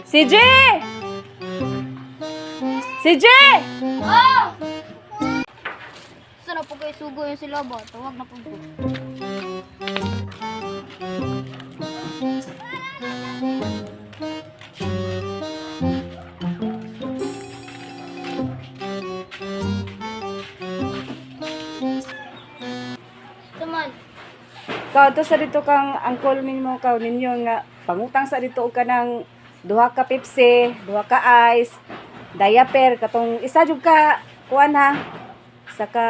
Si J! Si J! Oh! Sana po kayo sugo yung sila ba? Tawag na po po. Saman. Kau to sa dito kang angkol mo kau ninyo nga pangutang sa dito ka ng duha ka Pepsi, duha ka ice, diaper katong isa jud ka kuan ha. Saka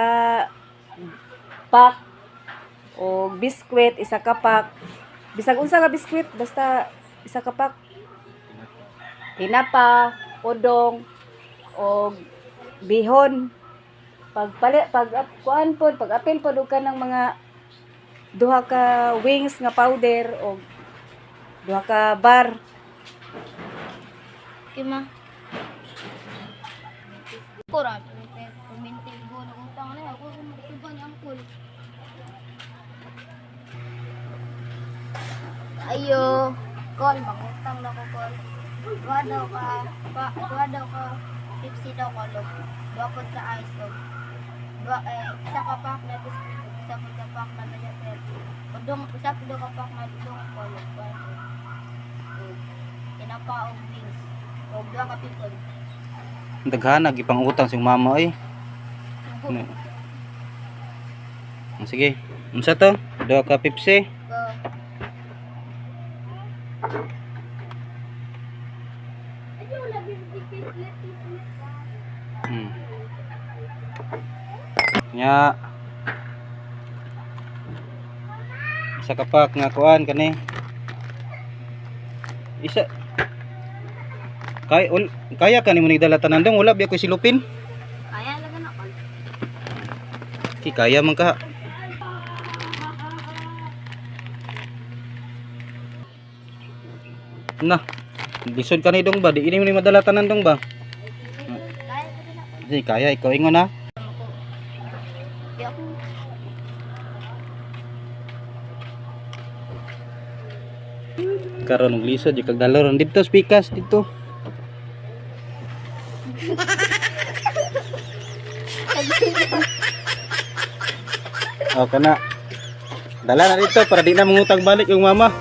pack o biskwit isa ka pack. Bisag unsa ka biskwit basta isa ka pack. Tinapa, udong o bihon. Pag kuan pod, pag apil pod og ka ng mga duha ka wings nga powder o duha ka bar. Kima. Kurang. Kuminti ko na utang na ako magsuban niya ang kul. Ayo, kol mangutang na ko kol. Dua daw ka Pepsi daw ko log. Dua pod ka ice log. Isa ka pack na biscuit, isa pod ka pack na diaper. Udong isa pod ka pack na udong ko log. Tinapa og wings. Og dua ka pipon. Daghana gipang utang sing mama ay. Sige. Unsa to? Duha ka Pepsi. Nya isa ka pack nga kuan kani. Isa kaya ka nimo nigdala tanan dong wala biya ko silupin. Kaya lang na kol. Kaya man ka. Nah, lisod ka ni dong ba? Di ini mo ni madala tanan dong ba? Di kaya ikaw ingon na. Di ako. Karon og lisod yung kagdaloron dito speakers dito. Oh kana. Dala na dito para di na mangutang balik yung mama.